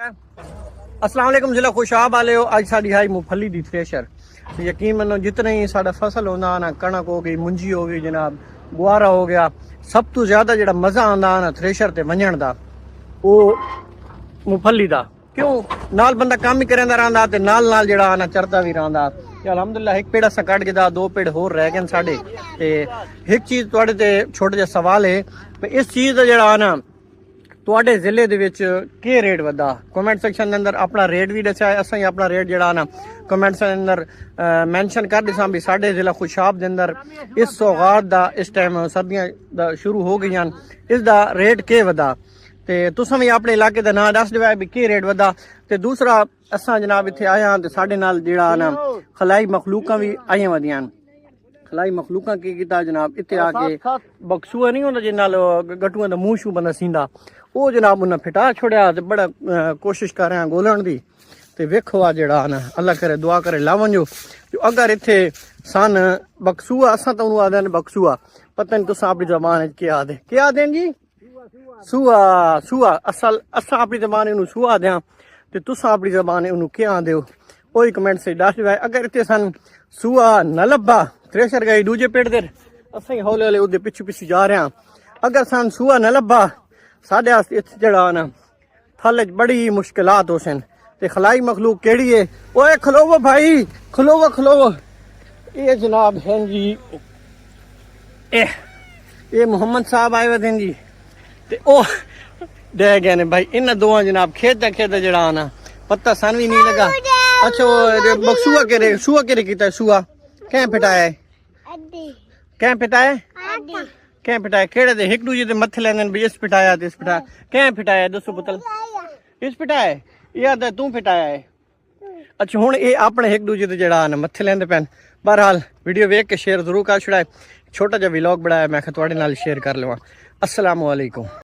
अस्सलाम वालेकुम जिला खुशाब वाले हो। अज साड़ी है मूंगफली दी थ्रेशर। यकीन मनो जितने ही साडा फसल होंदा ना, कणक हो गई, मुंजी हो गई जनाब, गुआरा हो गया, सब तो ज्यादा जेड़ा मजा आंदा ना थ्रेशर ते वंजण दा वो मूंगफली दा। क्यों नाल बंदा काम ही करदा रहिंदा ते नाल नाल जेड़ा ना चरदा भी रहिंदा। अलहमदुलिल्लाह एक पेड़ असां कट गया, दो पेड़ होर रह गए साडे। ते एक चीज तुहाडे ते छोटा जिहा सवाल है कि इस चीज दा जेड़ा ना तुहाडे जिले दे विच के रेट वधा। कमेंट सेक्शन दे अंदर अपना रेट भी दस्या, असां ही अपना रेट जेड़ा ना कमेंट सेक्शन दे अंदर मेंशन कर दिसां भी साडे जिला खुशाब दे अंदर इस सौगात दा इस टाइम सर्दियां दा शुरू हो गईयां, इस दा रेट के वधा ते तुसां भी अपने इलाके दा नाम दस दिया भी के रेट वधा। ते दूसरा असां जनाब इत्थे आए हां ते साडे नाल जेड़ा ना खलाई मखलूकां भी आईयां वधियां। खलाई मखलूकां की कीता जनाब इत्थे आके बक्सूआ नहीं होंदा जिस नाल गट्टुआं दा मूंह शू बंदा सींदा, वो जनाब उन्हें फिटा छोड़िया ते बड़ा कोशिश कर रहे हैं गोलन दी। ते वेखो आ जेड़ा ना अल्लाह करे दुआ करे लावन जो अगर इत्थे सन बक्सूआ असां तो उन्होंने आदे बक्सूआ, पता नहीं तुसां अपनी जबान के आदे के आदे जी सूआ सूआ असल असां अपनी जबान इनू सूआ दें ते तुसां अपनी जबान इनू के आदे हो कोई कमेंट से दस दिवाए। अगर इत्थे सन सूआ न लब्भा थ्रेशर गई दूजे पेड़ दे असां हौले हौले उहदे पिछू पिछू जा रहे हैं। अगर सन सूआ न लब्भा साढ़े इत्थे जड़ा ना थल बड़ी मुश्किलात हो सन ते खलाई मखलूक केड़ी है। ओए खलोवो भाई खलोवो खलोवो। ये जनाब हैं जी ये मोहम्मद साहब आए हुए जी ते ओ दे गए ने भाई इन दोवां जनाब खेत जड़ा ना पत्ता सन भी नहीं लगा। अच्छा वो बक्सूआ केरे सूआ केरे कीता सूआ कैं पिटाया है कैं पिटाया कैं पिटाया केड़े दे एक दूजे दे मथे लेंदे भी इस पिटाया ते इस पिटाया कैं पिटाया दसो पुतल इस पिटाया या ते तू पिटाया है। अच्छा हुण ये अपने एक दूजे दे जड़ा ना मथे लेंदे पैन। बहरहाल वीडियो वेख के शेयर जरूर कर छड़ाए। छोटा जिहा व्लॉग बनाया मैं तुहाडे नाल शेयर कर लवां। अस्सलाम वालेकुम।